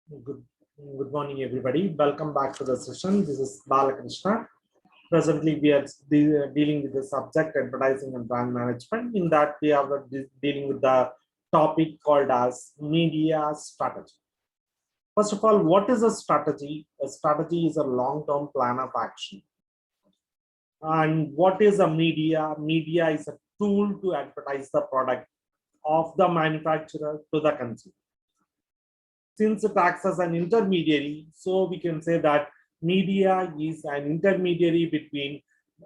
Good, good morning, everybody. Welcome back to the session. This is Balakrishna. Presently, we are dealing with the subject advertising and brand management. In that, we are dealing with the topic called as media strategy. First of all, what is a strategy? A strategy is a long-term plan of action. And what is a media? Media is a tool to advertise the product of the manufacturer to the consumer. Since it acts as an intermediary, so we can say that media is an intermediary between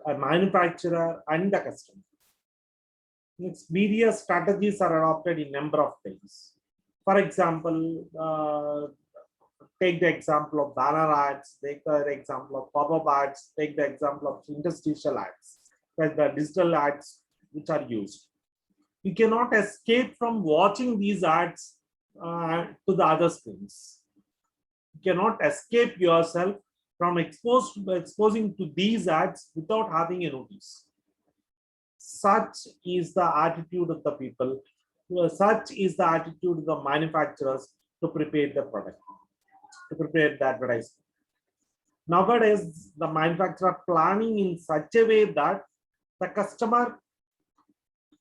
a manufacturer and the customer. Next, media strategies are adopted in number of things. For example, take the example of banner ads, take the example of pop-up ads, take the example of interstitial ads, like the digital ads which are used. You cannot escape from watching these ads to the other screens. You cannot escape yourself from exposing to these ads without having a notice. Such is the attitude of the people. Such is the attitude of the manufacturers to prepare the product, to prepare the advertisement. Nowadays, the manufacturer planning in such a way that the customer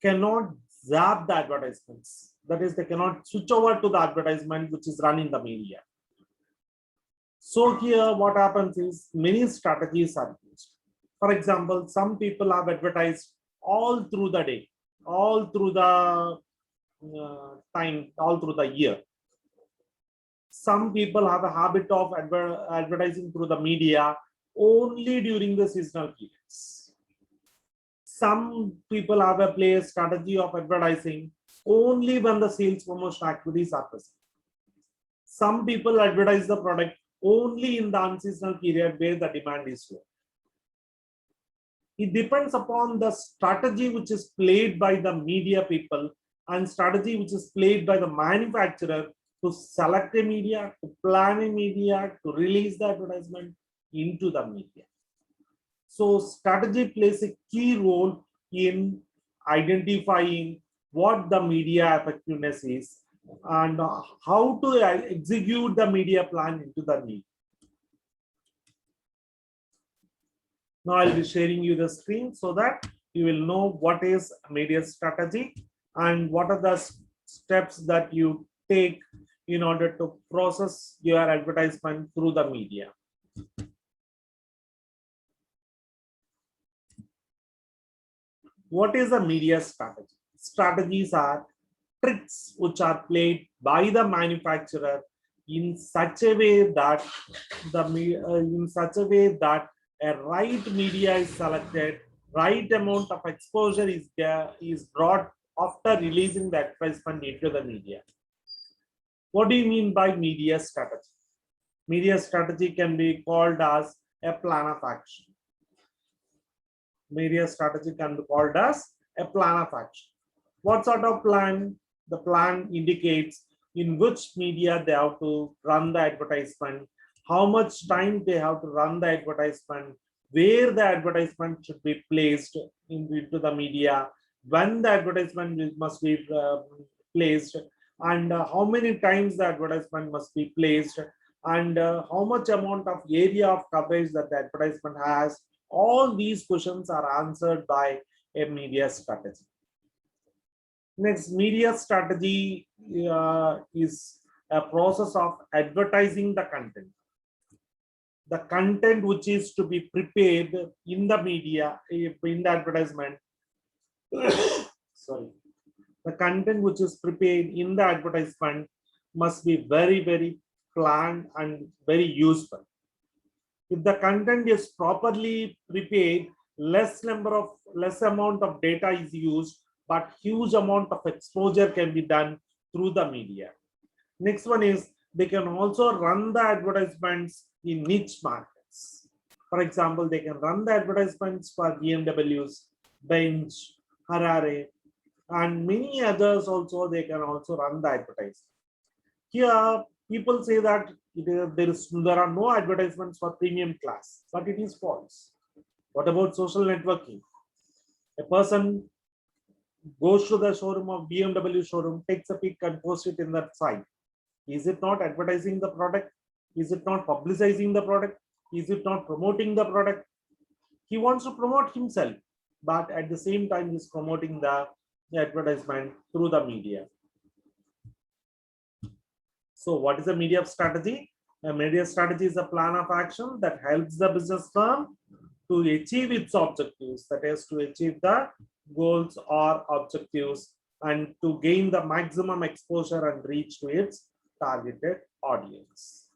cannot zap the advertisements. That is, they cannot switch over to the advertisement which is run in the media. So here what happens is many strategies are used. For example, some people have advertised all through the day, all through the time, all through the year. Some people have a habit of advertising through the media only during the seasonal periods. Some people have a strategy of advertising only when the sales promotion activities are present. Some people advertise the product only in the unseasonal period where the demand is low. It depends upon the strategy which is played by the media people and strategy which is played by the manufacturer to select a media, to plan a media, to release the advertisement into the media. So strategy plays a key role in identifying what the media effectiveness is and how to execute the media plan into the media. Now I'll be sharing you the screen so that you will know what is media strategy and what are the steps that you take in order to process your advertisement through the media. What is a media strategy? Strategies are tricks which are played by the manufacturer in such a way that a right media is selected, right amount of exposure is brought after releasing the advertisement into the media. What do you mean by media strategy? Media strategy can be called as a plan of action. Media strategy can be called as a plan of action. What sort of plan? The plan indicates in which media they have to run the advertisement, how much time they have to run the advertisement, where the advertisement should be placed into the media, when the advertisement must be placed, and how many times the advertisement must be placed, and how much amount of area of coverage that the advertisement has. All these questions are answered by a media strategy. Next, media strategy is a process of advertising the content. The content which is to be prepared in the media, in the advertisement, sorry, the content which is prepared in the advertisement must be very, very planned and very useful. If the content is properly prepared, less amount of data is used, but huge amount of exposure can be done through the media. Next one is they can also run the advertisements in niche markets. For example, they can run the advertisements for BMWs, Benz, Harare, and many others also. They can also run the advertisement. Here, people say that there are no advertisements for premium class, but it is false. What about social networking? A person goes to the showroom of BMW showroom, takes a pic and posts it in that site. Is it not advertising the product? Is it not publicizing the product? Is it not promoting the product? He wants to promote himself, but at the same time, he's promoting the advertisement through the media. So what is a media strategy? A media strategy is a plan of action that helps the business firm to achieve its objectives, that is to achieve the goals or objectives and to gain the maximum exposure and reach to its targeted audience.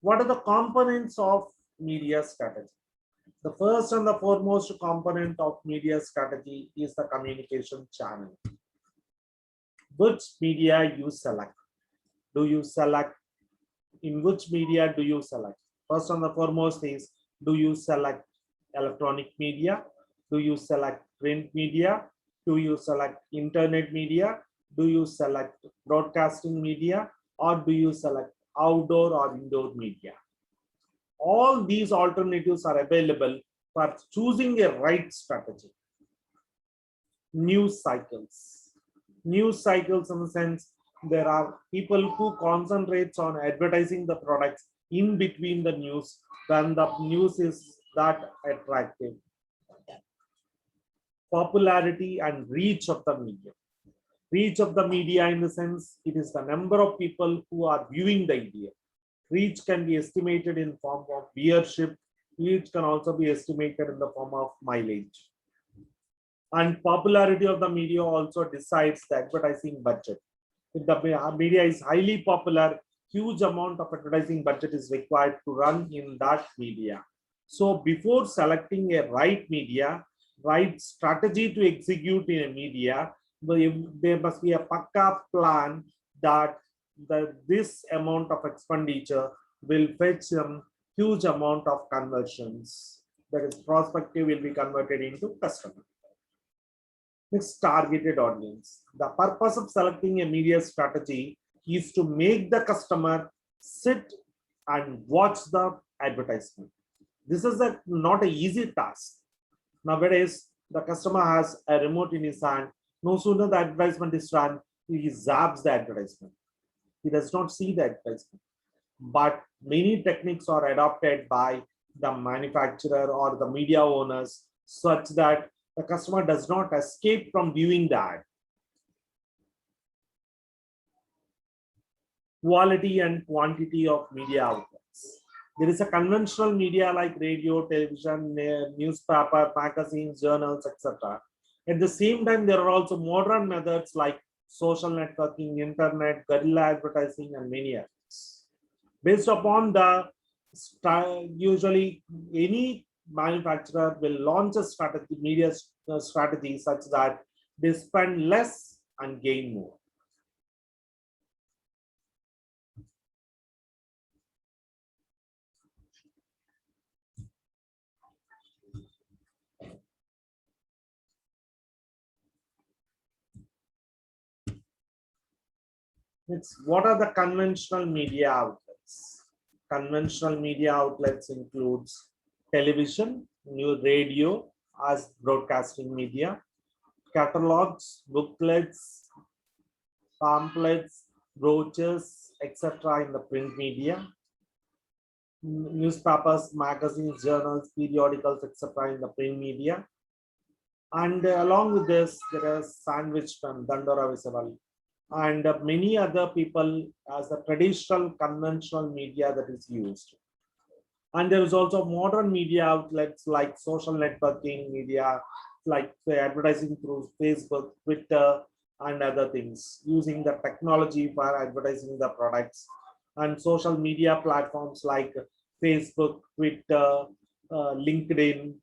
What are the components of media strategy? The first and the foremost component of media strategy is the communication channel. Which media you select? Do you select? In which media do you select? First and the foremost is, do you select electronic media? Do you select print media? Do you select internet media? Do you select broadcasting media? Or do you select outdoor or indoor media? All these alternatives are available for choosing a right strategy. News cycles. News cycles in the sense, there are people who concentrate on advertising the products in between the news when the news is that attractive. Popularity and reach of the media. Reach of the media in the sense, it is the number of people who are viewing the media. Reach can be estimated in form of viewership. Reach can also be estimated in the form of mileage. And popularity of the media also decides the advertising budget. If the media is highly popular, huge amount of advertising budget is required to run in that media. So before selecting a right media, right strategy to execute in a media, there must be a pakka plan that this amount of expenditure will fetch some huge amount of conversions. That is, prospective will be converted into customer. Next, targeted audience. The purpose of selecting a media strategy is to make the customer sit and watch the advertisement. This is not an easy task. Nowadays, the customer has a remote in his hand. No sooner the advertisement is run, he zaps the advertisement. He does not see the advertisement. But many techniques are adopted by the manufacturer or the media owners such that the customer does not escape from viewing the ad. Quality and quantity of media outlets. There is a conventional media like radio, television, newspaper, magazines, journals, etc. At the same time, there are also modern methods like social networking, internet, guerrilla advertising, and many others. Based upon the usually any manufacturer will launch a strategy, media strategy such that they spend less and gain more. What are the conventional media outlets? Conventional media outlets includes television, new radio as broadcasting media, catalogs, booklets, pamphlets, brochures, etc. in the print media, newspapers, magazines, journals, periodicals, etc. in the print media. And along with this, there is sandwich from Dandora Visible and many other people as the traditional conventional media that is used. And there is also modern media outlets like social networking media, like advertising through Facebook, Twitter, and other things, using the technology for advertising the products, and social media platforms like Facebook, Twitter, LinkedIn,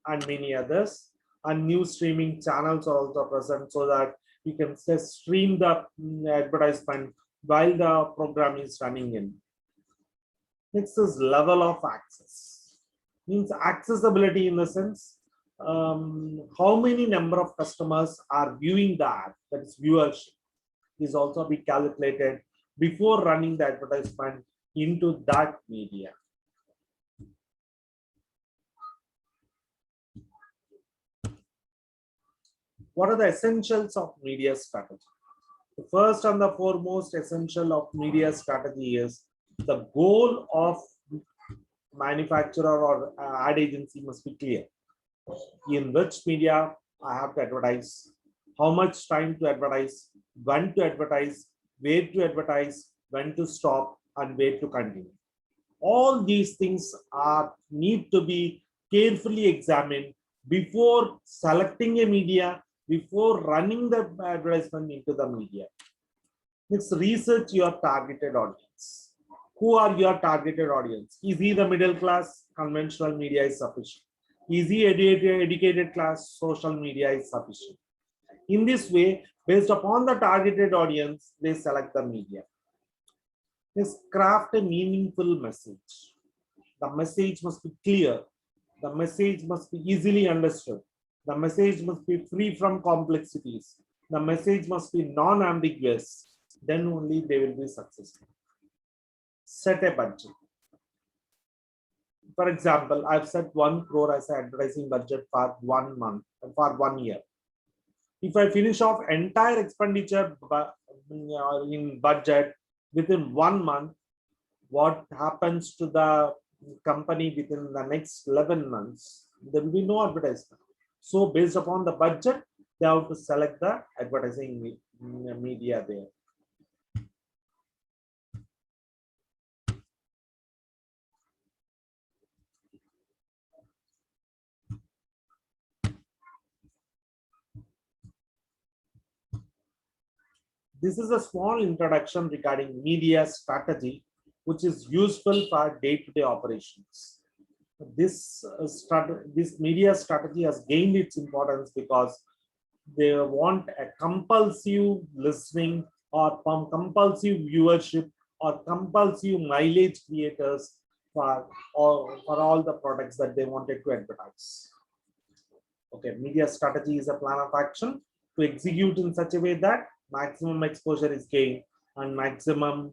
and many others. And new streaming channels are also present so that you can stream the advertisement while the program is running in. Next is level of access. Means accessibility in the sense, how many number of customers are viewing the ad, that is viewership, is also be calculated before running the advertisement into that media. What are the essentials of media strategy? The first and the foremost essential of media strategy is the goal of manufacturer or ad agency must be clear. In which media I have to advertise, how much time to advertise, when to advertise, where to advertise, when to stop, and where to continue. All these things are need to be carefully examined before selecting a media, before running the advertisement into the media. Next, research your targeted audience. Who are your targeted audience? Is he the middle class? Conventional media is sufficient. Is he educated class? Social media is sufficient. In this way, based upon the targeted audience, they select the media. Let's craft a meaningful message. The message must be clear. The message must be easily understood. The message must be free from complexities. The message must be non-ambiguous. Then only they will be successful. Set a budget. For example, I've set 1 crore as an advertising budget for 1 month, for 1 year. If I finish off entire expenditure in budget within 1 month, what happens to the company within the next 11 months? There will be no advertisement. So based upon the budget, they have to select the advertising media there. This is a small introduction regarding media strategy, which is useful for day-to-day operations. This media strategy has gained its importance because they want a compulsive listening or compulsive viewership or compulsive mileage creators for all the products that they wanted to advertise. Okay, media strategy is a plan of action to execute in such a way that maximum exposure is gained and maximum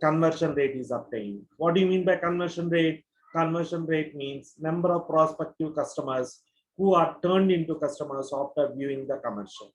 conversion rate is obtained. What do you mean by conversion rate? Conversion rate means number of prospective customers who are turned into customers after viewing the commercial.